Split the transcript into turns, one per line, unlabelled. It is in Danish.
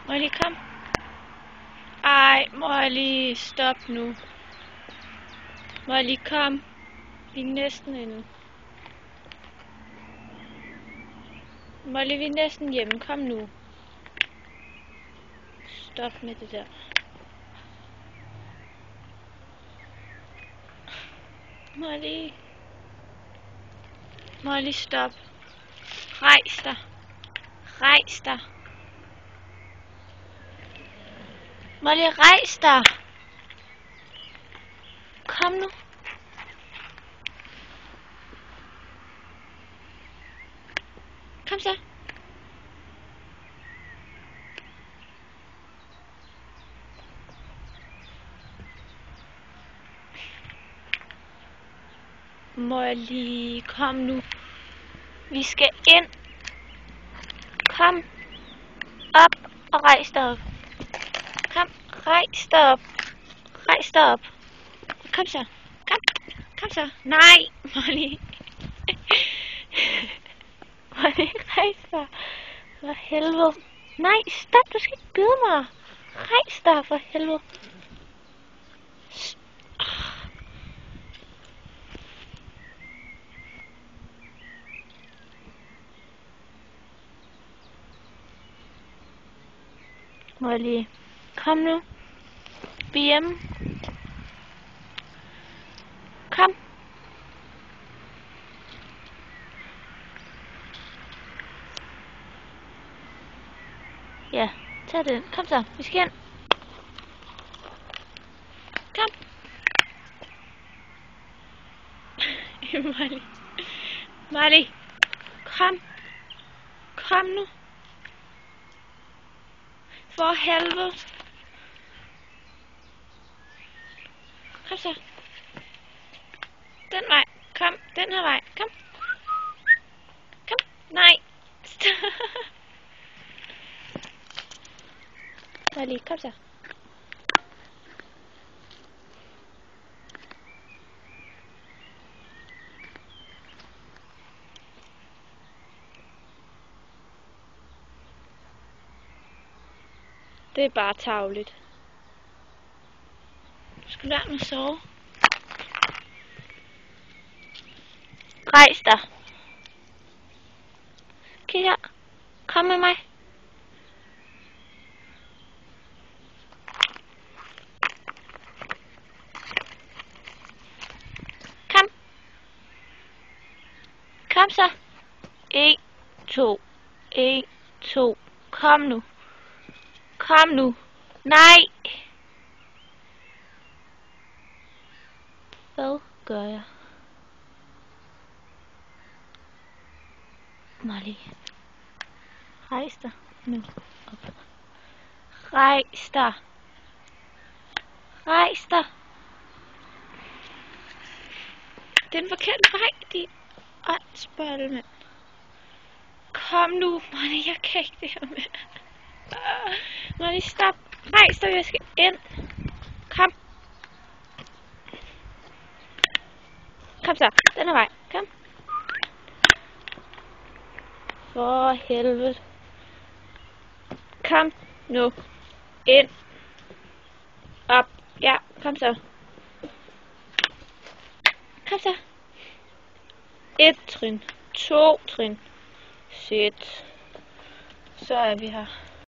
Må jeg lige komme? Ej, må jeg lige stoppe nu? Må jeg lige komme? Vi er næsten inde. Molly, vi er næsten hjemme. Kom nu. Stop med det der. Molly. Molly, stop. Rejs dig. Rejs dig. Molly, rejs dig. Kom nu. Kom så. Molly, kom nu. Vi skal ind. Kom. Op og rejs dig op. Kom, rejs dig op. Rejs dig op. Kom så. Kom. Kom så. Nej, Molly. Molly, rejs dig. For helvede. Nej, stop. Du skal ikke bide mig. Rejs dig for helvede. Molly, kom nu. Vi er hjemme. Kom. Ja, tag den. Kom så, vi skal ind. Kom. Molly. Molly. Kom. Kom nu. For helvede. Kom så. Den vej. Kom. Den her vej. Kom. Kom. Nej. Stop. Molly, kom så. Det er bare tarveligt. Du skal lade mig sove. Rejs dig. Kig her. Kom med mig. Kom. Kom så. 1, 2. 1, 2. Kom nu. Kom nu. Nej. Hvad gør jeg? Molly. Rejs dig nu op. Rejs dig. Rejs dig. Det er den forkerte vej, de åndsbolle, mand. Kom nu, Molly, jeg kan ikke det her med. Molly, stop. Rejs dig, jeg skal ind. Kom. Kom så, den her vej. Kom. For helvede. Kom nu. Ind. Op. Ja, kom så. Kom så. 1 trin. 2 trin. Shit. Så er vi her.